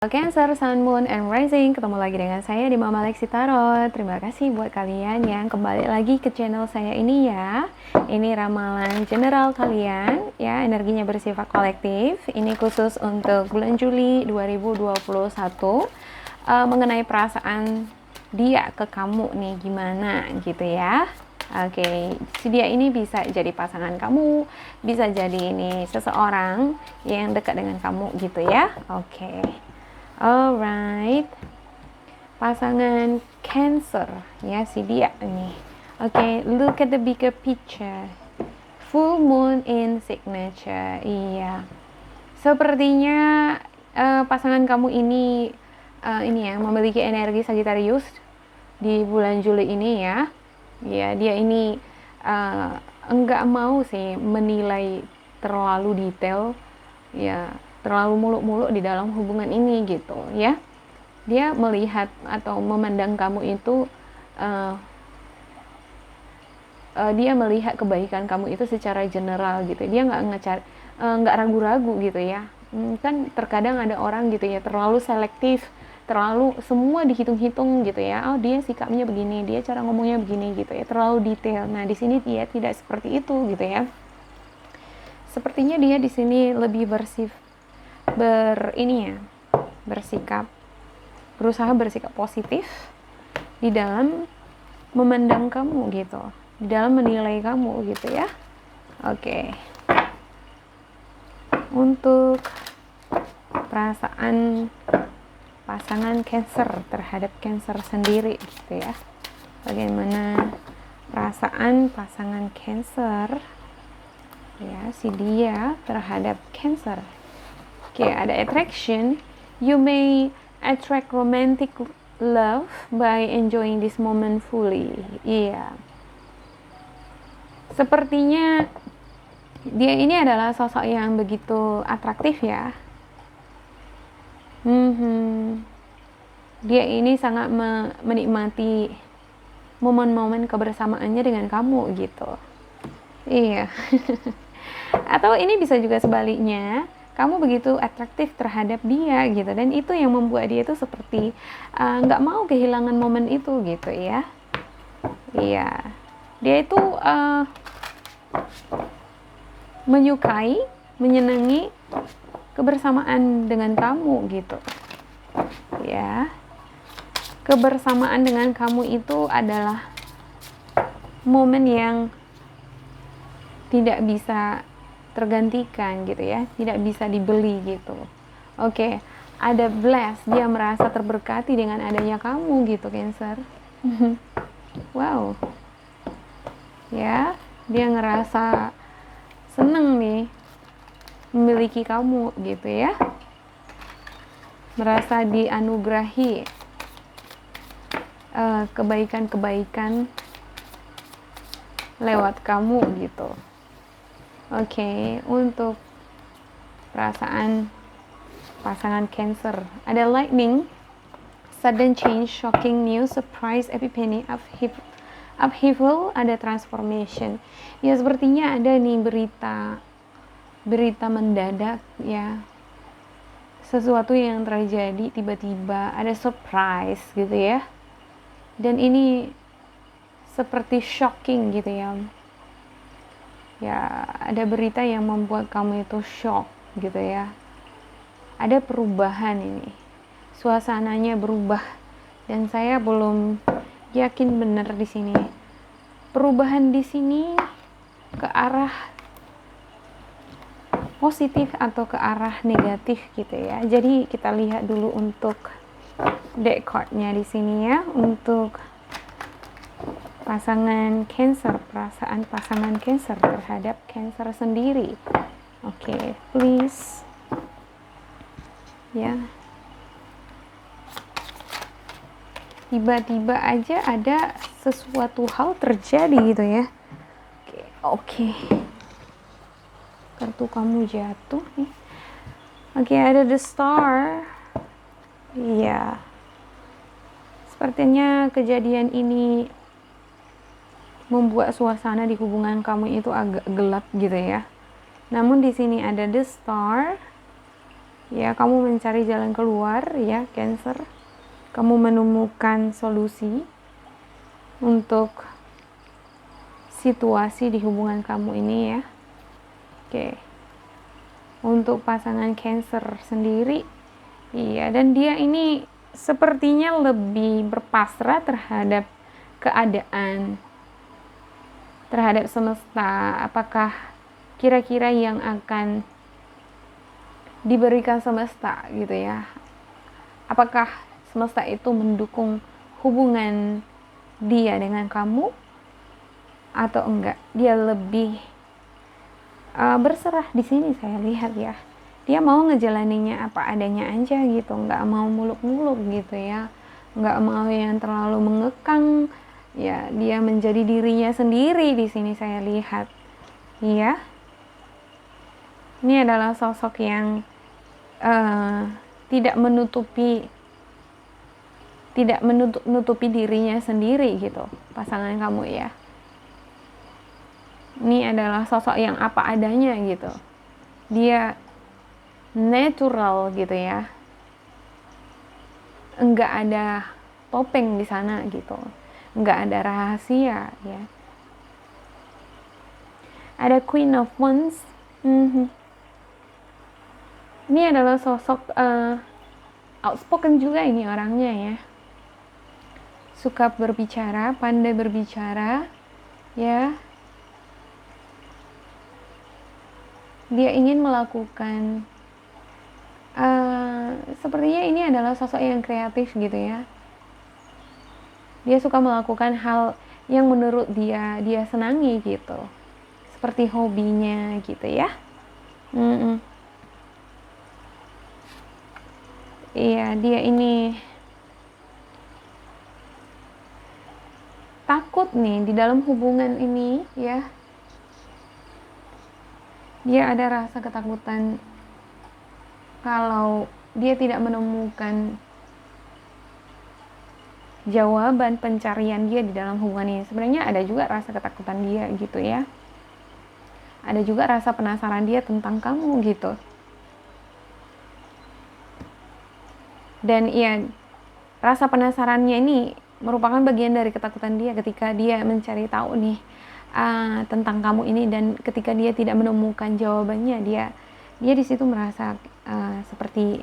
Cancer, Sun, Moon, and Rising, ketemu lagi dengan saya di Mama Lexi Tarot. Terima kasih buat kalian yang kembali lagi ke channel saya ini ya. Ini ramalan general kalian ya, energinya bersifat kolektif. Ini khusus untuk bulan Juli 2021, mengenai perasaan dia ke kamu nih gimana gitu ya. Oke, si dia ini bisa jadi pasangan kamu, bisa jadi ini seseorang yang dekat dengan kamu gitu ya. Oke. Alright, pasangan Cancer ya, si dia ini. Oke, look at the bigger picture. Full moon in signature. Iya, sepertinya pasangan kamu ini ya, memiliki energi Sagittarius di bulan Juli ini ya. Ya, dia ini enggak mau sih menilai terlalu detail ya, terlalu muluk-muluk di dalam hubungan ini gitu ya. Dia melihat atau memandang kamu itu dia melihat kebaikan kamu itu secara general gitu. Dia nggak ragu-ragu gitu ya. Kan terkadang ada orang gitu ya, terlalu selektif, terlalu semua dihitung-hitung gitu ya. Oh, dia sikapnya begini, dia cara ngomongnya begini gitu ya, terlalu detail. Nah, di sini dia tidak seperti itu gitu ya. Sepertinya dia di sini lebih berusaha bersikap positif di dalam memandang kamu gitu, di dalam menilai kamu gitu ya. Oke. Untuk perasaan pasangan Cancer terhadap Cancer sendiri gitu ya. Bagaimana perasaan pasangan Cancer ya, si dia terhadap Cancer. Oke, ada attraction. You may attract romantic love by enjoying this moment fully. Iya. Sepertinya dia ini adalah sosok yang begitu atraktif ya. Dia ini sangat menikmati momen-momen kebersamaannya dengan kamu gitu. Iya. Atau ini bisa juga sebaliknya, kamu begitu atraktif terhadap dia gitu, dan itu yang membuat dia itu seperti nggak mau kehilangan momen itu gitu ya. Iya, dia itu menyukai, menyenangi kebersamaan dengan kamu gitu ya. Kebersamaan dengan kamu itu adalah momen yang tidak bisa tergantikan gitu ya, tidak bisa dibeli gitu. Oke, ada bless, dia merasa terberkati dengan adanya kamu gitu, Cancer. Wow ya, dia ngerasa seneng nih memiliki kamu gitu ya, merasa dianugerahi kebaikan-kebaikan lewat kamu gitu. Oke, untuk perasaan pasangan Cancer, ada lightning, sudden change, shocking news, surprise, epiphany, upheaval, ada transformation. Ya, sepertinya ada nih berita mendadak ya, sesuatu yang terjadi tiba-tiba, ada surprise gitu ya, dan ini seperti shocking gitu ya. Ya, ada berita yang membuat kamu itu shock gitu ya. Ada perubahan ini, suasananya berubah, dan saya belum yakin benar di sini. Perubahan di sini ke arah positif atau ke arah negatif gitu ya. Jadi kita lihat dulu untuk deck card-nya di sini ya, untuk pasangan Cancer, perasaan pasangan Cancer terhadap Cancer sendiri. Oke, please ya. Tiba-tiba aja ada sesuatu hal terjadi gitu ya. Oke. Kartu kamu jatuh nih. Oke, ada the star. Iya. Sepertinya kejadian ini membuat suasana di hubungan kamu itu agak gelap gitu ya. Namun di sini ada the star. Ya, kamu mencari jalan keluar ya, Cancer. Kamu menemukan solusi untuk situasi di hubungan kamu ini ya. Oke. Untuk pasangan Cancer sendiri, iya, dan dia ini sepertinya lebih berpasrah terhadap keadaan, terhadap semesta. Apakah kira-kira yang akan diberikan semesta gitu ya? Apakah semesta itu mendukung hubungan dia dengan kamu atau enggak? Dia lebih berserah di sini saya lihat ya. Dia mau ngejalaninnya apa adanya aja gitu, nggak mau muluk-muluk gitu ya, nggak mau yang terlalu mengekang ya. Dia menjadi dirinya sendiri di sini saya lihat. Iya, ini adalah sosok yang tidak menutupi dirinya sendiri gitu, pasangan kamu ya. Ini adalah sosok yang apa adanya gitu. Dia natural gitu ya. Enggak ada topeng di sana gitu. Enggak ada rahasia ya. Ada Queen of Wands. Ini adalah sosok outspoken juga ini orangnya ya. Suka berbicara, pandai berbicara ya. Dia ingin melakukan sepertinya ini adalah sosok yang kreatif gitu ya. Dia suka melakukan hal yang menurut dia senangi gitu, seperti hobinya gitu ya. Iya, dia ini takut nih di dalam hubungan ini ya. Dia ada rasa ketakutan kalau dia tidak menemukan jawaban pencarian dia di dalam hubungan ini. Sebenarnya ada juga rasa ketakutan dia gitu ya. Ada juga rasa penasaran dia tentang kamu gitu. Dan ya, rasa penasarannya ini merupakan bagian dari ketakutan dia ketika dia mencari tahu nih tentang kamu ini, dan ketika dia tidak menemukan jawabannya, dia di situ merasa seperti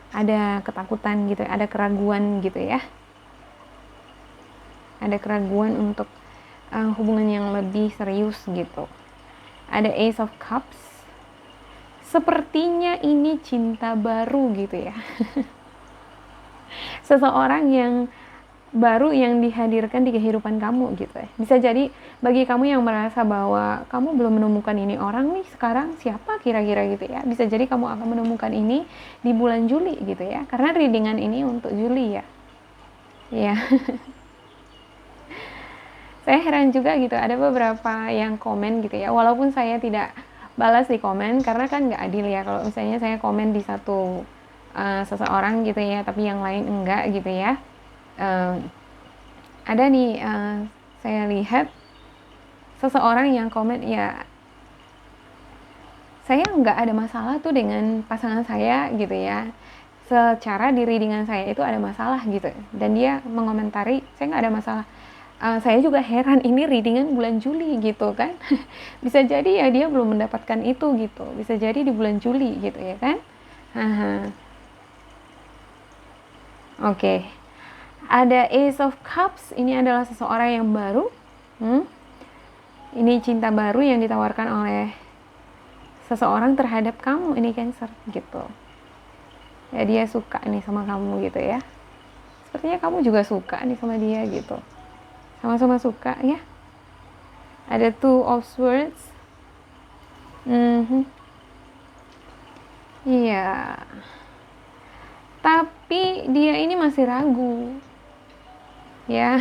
ada ketakutan gitu, ada keraguan gitu ya. Ada keraguan untuk hubungan yang lebih serius gitu. Ada Ace of Cups. Sepertinya ini cinta baru gitu ya. Seseorang yang baru yang dihadirkan di kehidupan kamu gitu ya. Bisa jadi bagi kamu yang merasa bahwa kamu belum menemukan ini orang nih sekarang, siapa kira-kira gitu ya. Bisa jadi kamu akan menemukan ini di bulan Juli gitu ya. Karena readingan ini untuk Juli ya. Ya. Saya heran juga gitu, ada beberapa yang komen gitu ya. Walaupun saya tidak balas di komen karena kan nggak adil ya. Kalau misalnya saya komen di satu seseorang gitu ya, tapi yang lain enggak gitu ya. Ada nih saya lihat seseorang yang komen ya, saya nggak ada masalah tuh dengan pasangan saya gitu ya, secara di readingan saya itu ada masalah gitu, dan dia mengomentari saya nggak ada masalah. Saya juga heran, ini readingan bulan Juli gitu kan. Bisa jadi ya dia belum mendapatkan itu gitu, bisa jadi di bulan Juli gitu ya kan. Oke. Ada Ace of Cups, ini adalah seseorang yang baru. Ini cinta baru yang ditawarkan oleh seseorang terhadap kamu, ini Cancer gitu. Ya, dia suka nih sama kamu gitu ya. Sepertinya kamu juga suka nih sama dia gitu. Sama-sama suka ya. Ada Two of Swords. Iya. Tapi dia ini masih ragu. Ya.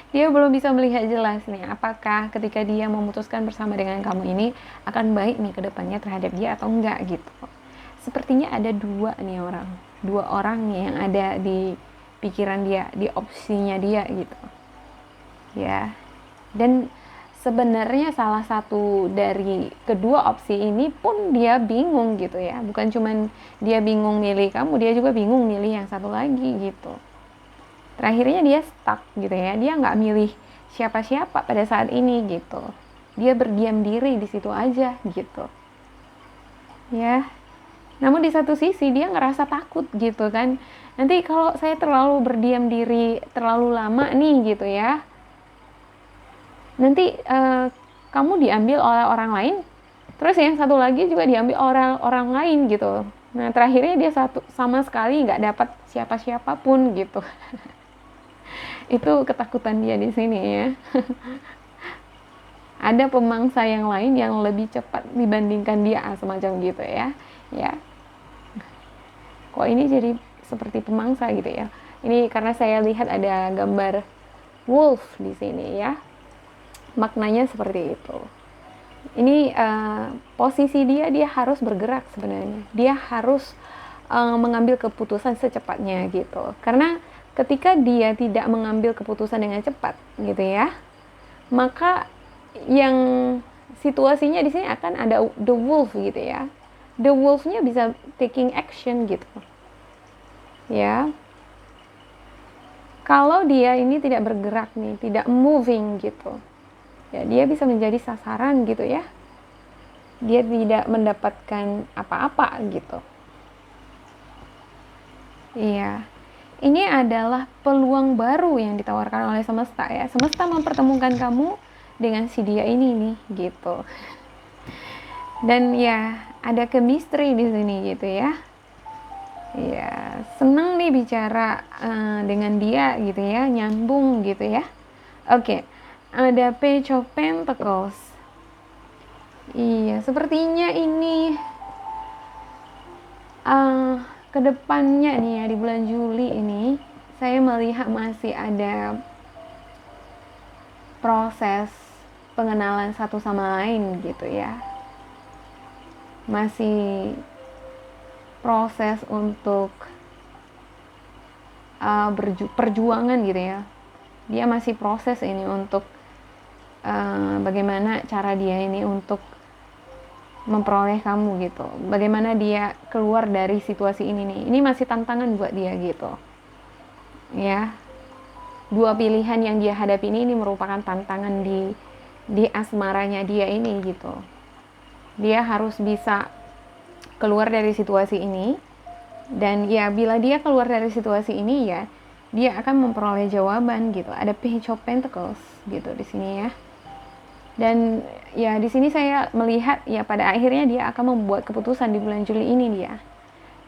Dia belum bisa melihat jelas nih apakah ketika dia memutuskan bersama dengan kamu ini akan baik nih ke depannya terhadap dia atau enggak gitu. Sepertinya ada dua orang nih yang ada di pikiran dia, di opsinya dia gitu. Ya. Dan sebenarnya salah satu dari kedua opsi ini pun dia bingung gitu ya. Bukan cuman dia bingung milih kamu, dia juga bingung milih yang satu lagi gitu. Terakhirnya dia stuck gitu ya, dia nggak milih siapa-siapa pada saat ini gitu. Dia berdiam diri di situ aja gitu ya. Namun di satu sisi dia ngerasa takut gitu kan, nanti kalau saya terlalu berdiam diri terlalu lama nih gitu ya, nanti kamu diambil oleh orang lain, terus yang satu lagi juga diambil orang lain gitu. Nah terakhirnya dia sama sekali nggak dapat siapa-siapa pun gitu. Itu ketakutan dia di sini ya. Ada pemangsa yang lain yang lebih cepat dibandingkan dia, semacam gitu ya. Ya. Kok ini jadi seperti pemangsa gitu ya. Ini karena saya lihat ada gambar wolf di sini ya. Maknanya seperti itu. Ini posisi dia harus bergerak sebenarnya. Dia harus mengambil keputusan secepatnya gitu. Karena ketika dia tidak mengambil keputusan dengan cepat gitu ya, maka yang situasinya di sini akan ada the wolf gitu ya. The wolf-nya bisa taking action gitu. Ya. Kalau dia ini tidak bergerak nih, tidak moving gitu. Ya, dia bisa menjadi sasaran gitu ya. Dia tidak mendapatkan apa-apa gitu. Iya. Ini adalah peluang baru yang ditawarkan oleh semesta ya. Semesta mempertemukan kamu dengan si dia ini nih gitu. Dan ya ada chemistry di sini gitu ya. Ya senang nih bicara dengan dia gitu ya, nyambung gitu ya. Oke, ada Page of Pentacles. Iya, sepertinya ini kedepannya nih ya, di bulan Juli ini saya melihat masih ada proses pengenalan satu sama lain gitu ya. Masih proses untuk perjuangan gitu ya. Dia masih proses ini untuk bagaimana cara dia ini untuk memperoleh kamu gitu. Bagaimana dia keluar dari situasi ini nih. Ini masih tantangan buat dia gitu. Ya. Dua pilihan yang dia hadapi ini merupakan tantangan di asmaranya dia ini gitu. Dia harus bisa keluar dari situasi ini, dan ya bila dia keluar dari situasi ini ya dia akan memperoleh jawaban gitu. Ada Page of Pentacles gitu di sini ya. Dan ya di sini saya melihat ya pada akhirnya dia akan membuat keputusan di bulan Juli ini dia.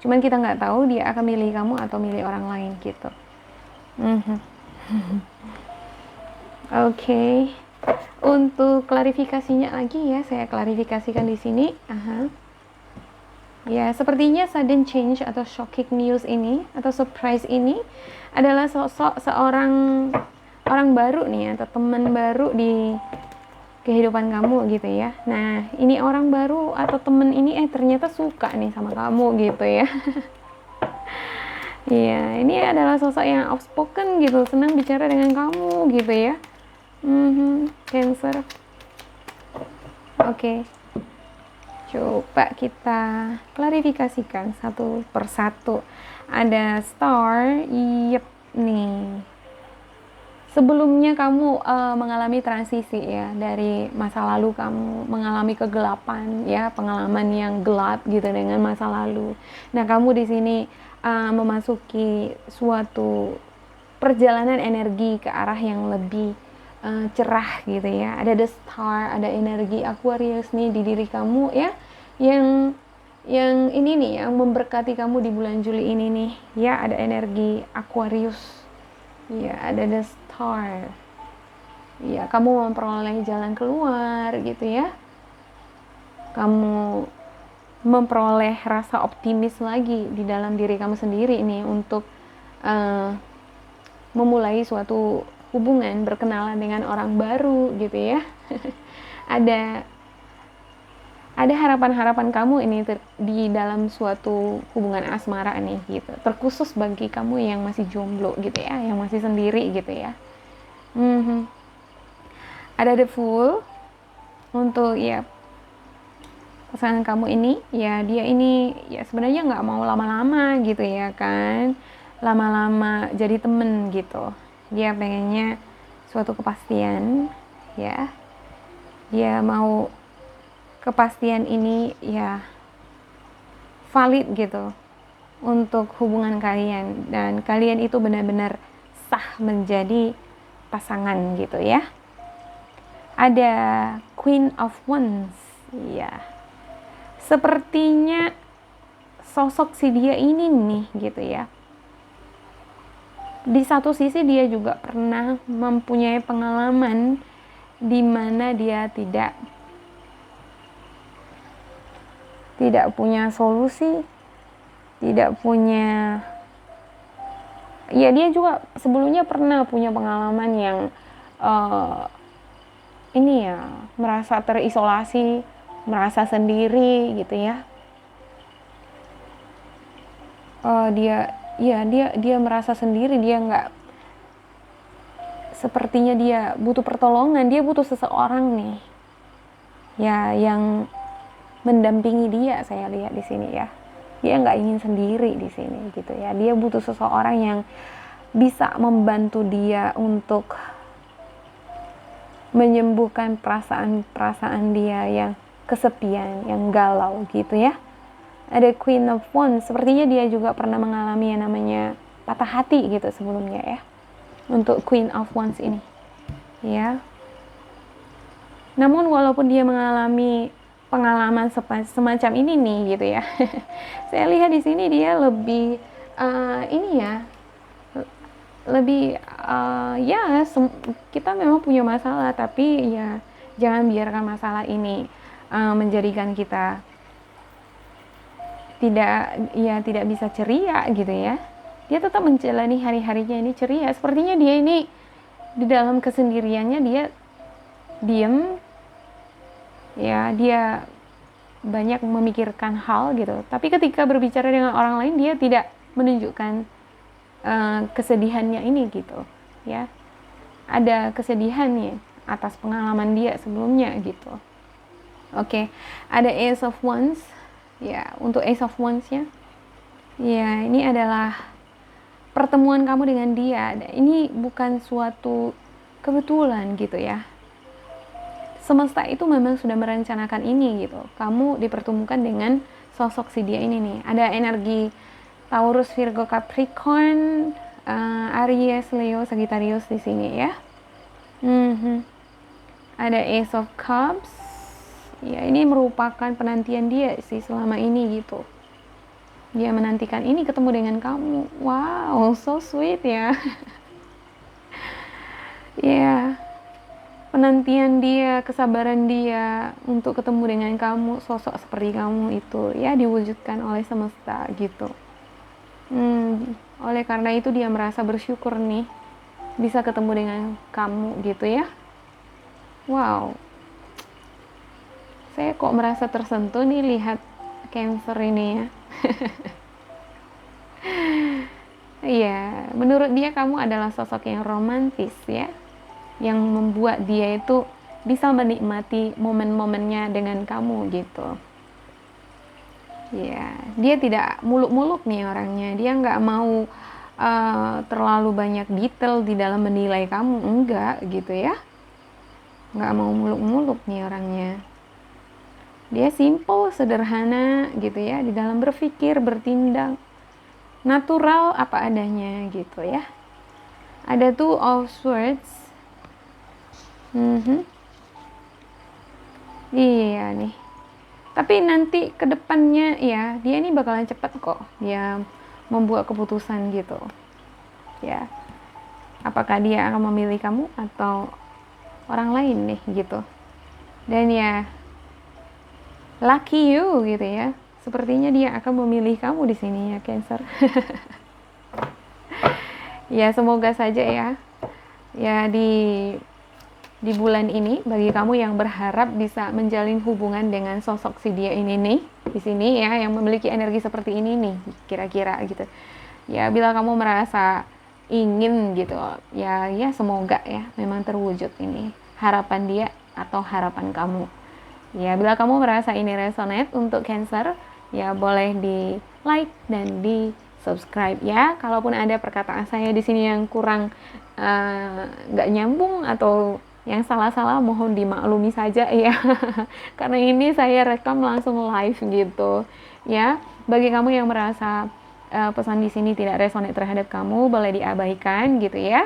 Cuman kita nggak tahu dia akan milih kamu atau milih orang lain gitu. Oke. Untuk klarifikasinya lagi ya, saya klarifikasikan di sini. Ya, sepertinya sudden change atau shocking news ini atau surprise ini adalah sosok seorang orang baru nih atau teman baru di kehidupan kamu gitu ya. Nah, ini orang baru atau temen ini ternyata suka nih sama kamu gitu ya. Iya, ini adalah sosok yang outspoken gitu, senang bicara dengan kamu gitu ya. Cancer. Oke. Coba kita klarifikasikan satu persatu. Ada star, yep nih. Sebelumnya kamu mengalami transisi ya, dari masa lalu kamu mengalami kegelapan ya, pengalaman yang gelap gitu dengan masa lalu. Nah, kamu di sini memasuki suatu perjalanan energi ke arah yang lebih cerah gitu ya. Ada the star, ada energi Aquarius nih di diri kamu ya, yang ini nih yang memberkati kamu di bulan Juli ini nih ya. Ada energi Aquarius ya, ada the star ya. Kamu memperoleh jalan keluar gitu ya. Kamu memperoleh rasa optimis lagi di dalam diri kamu sendiri ini untuk memulai suatu hubungan, berkenalan dengan orang baru gitu ya. ada harapan-harapan kamu ini di dalam suatu hubungan asmara nih gitu, terkhusus bagi kamu yang masih jomblo gitu ya, yang masih sendiri gitu ya. ada the Fool untuk ya pasangan kamu ini. Ya dia ini ya sebenarnya nggak mau lama-lama gitu ya kan, lama-lama jadi temen gitu. Dia pengennya suatu kepastian ya, dia mau kepastian ini ya valid gitu untuk hubungan kalian, dan kalian itu benar-benar sah menjadi pasangan gitu ya. Ada Queen of Wands ya, sepertinya sosok si dia ini nih gitu ya, di satu sisi dia juga pernah mempunyai pengalaman di mana dia tidak punya solusi, tidak punya, ya dia juga sebelumnya pernah punya pengalaman yang ini ya, merasa terisolasi, merasa sendiri gitu ya. Dia merasa sendiri, dia nggak, sepertinya dia butuh pertolongan, dia butuh seseorang nih ya yang mendampingi dia. Saya lihat di sini ya, dia nggak ingin sendiri di sini gitu ya, dia butuh seseorang yang bisa membantu dia untuk menyembuhkan perasaan dia yang kesepian, yang galau gitu ya. Ada Queen of Wands, sepertinya dia juga pernah mengalami yang namanya patah hati gitu sebelumnya ya, untuk Queen of Wands ini ya. Namun walaupun dia mengalami pengalaman semacam ini nih gitu ya, saya lihat di sini dia lebih ini ya, lebih kita memang punya masalah, tapi ya jangan biarkan masalah ini menjadikan kita tidak bisa ceria gitu ya. Dia tetap menjalani hari-harinya ini ceria. Sepertinya dia ini di dalam kesendiriannya dia diam ya, dia banyak memikirkan hal gitu, tapi ketika berbicara dengan orang lain dia tidak menunjukkan kesedihannya ini gitu ya. Ada kesedihannya atas pengalaman dia sebelumnya gitu. Oke. Ada Ace of Wands ya. Untuk Ace of Wands ya, ini adalah pertemuan kamu dengan dia. Ini bukan suatu kebetulan gitu ya, semesta itu memang sudah merencanakan ini gitu. Kamu dipertemukan dengan sosok si dia ini nih. Ada energi Taurus, Virgo, Capricorn, Aries, Leo, Sagittarius di sini ya. Ada Ace of Cups. Ya, ini merupakan penantian dia sih selama ini gitu. Dia menantikan ini ketemu dengan kamu. Wow, so sweet ya. Ya. Penantian dia, kesabaran dia untuk ketemu dengan kamu, sosok seperti kamu itu ya diwujudkan oleh semesta gitu. Oleh karena itu dia merasa bersyukur nih bisa ketemu dengan kamu gitu ya. Wow, saya kok merasa tersentuh nih lihat Cancer ini ya. Iya, menurut dia kamu adalah sosok yang romantis ya, yang membuat dia itu bisa menikmati momen-momennya dengan kamu gitu. Ya, dia tidak muluk-muluk nih orangnya. Dia nggak mau terlalu banyak detail di dalam menilai kamu, enggak gitu ya. Nggak mau muluk-muluk nih orangnya. Dia simple, sederhana gitu ya, di dalam berpikir, bertindak, natural apa adanya gitu ya. Ada Two of Swords. Iya nih. Tapi nanti ke depannya ya, dia ini bakalan cepat kok. Dia membuat keputusan gitu. Ya. Apakah dia akan memilih kamu atau orang lain nih gitu. Dan ya, lucky you gitu ya. Sepertinya dia akan memilih kamu di sini ya, Cancer. Ya, semoga saja ya. Ya di bulan ini bagi kamu yang berharap bisa menjalin hubungan dengan sosok si dia ini nih di sini ya, yang memiliki energi seperti ini nih kira-kira gitu ya. Bila kamu merasa ingin gitu ya semoga ya memang terwujud ini harapan dia atau harapan kamu. Ya, bila kamu merasa ini resonate untuk Cancer, ya boleh di like dan di subscribe ya. Kalaupun ada perkataan saya di sini yang kurang nggak nyambung atau yang salah-salah, mohon dimaklumi saja ya. Karena ini saya rekam langsung live gitu ya. Bagi kamu yang merasa pesan di sini tidak resonate terhadap kamu, boleh diabaikan gitu ya.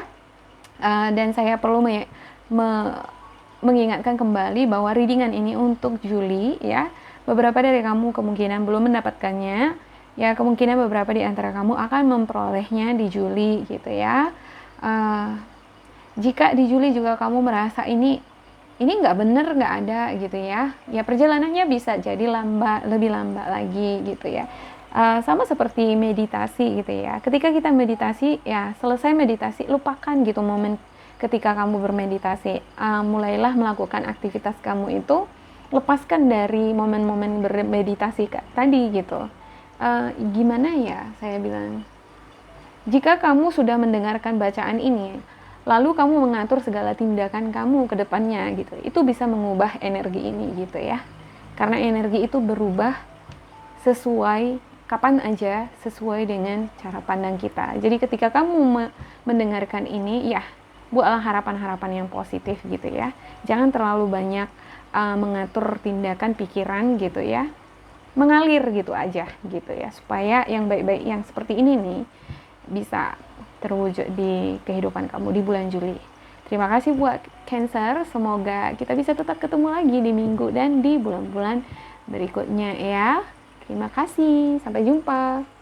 Dan saya perlu mengingatkan kembali bahwa readingan ini untuk Juli ya. Beberapa dari kamu kemungkinan belum mendapatkannya, ya kemungkinan beberapa di antara kamu akan memperolehnya di Juli gitu ya. Jika di Juli juga kamu merasa ini nggak bener, nggak ada gitu ya, ya perjalanannya bisa jadi lebih lambat lagi gitu ya. Sama seperti meditasi gitu ya. Ketika kita meditasi, ya selesai meditasi, lupakan gitu momen ketika kamu bermeditasi. Mulailah melakukan aktivitas kamu itu, lepaskan dari momen-momen bermeditasi tadi gitu. Gimana ya saya bilang, jika kamu sudah mendengarkan bacaan ini, lalu kamu mengatur segala tindakan kamu ke depannya gitu, itu bisa mengubah energi ini gitu ya. Karena energi itu berubah sesuai kapan aja, sesuai dengan cara pandang kita. Jadi ketika kamu mendengarkan ini, ya buatlah harapan-harapan yang positif gitu ya. Jangan terlalu banyak mengatur tindakan pikiran gitu ya. Mengalir gitu aja gitu ya, supaya yang baik-baik yang seperti ini nih bisa terwujud di kehidupan kamu di bulan Juli. Terima kasih buat Cancer, semoga kita bisa tetap ketemu lagi di minggu dan di bulan-bulan berikutnya ya. Terima kasih, sampai jumpa.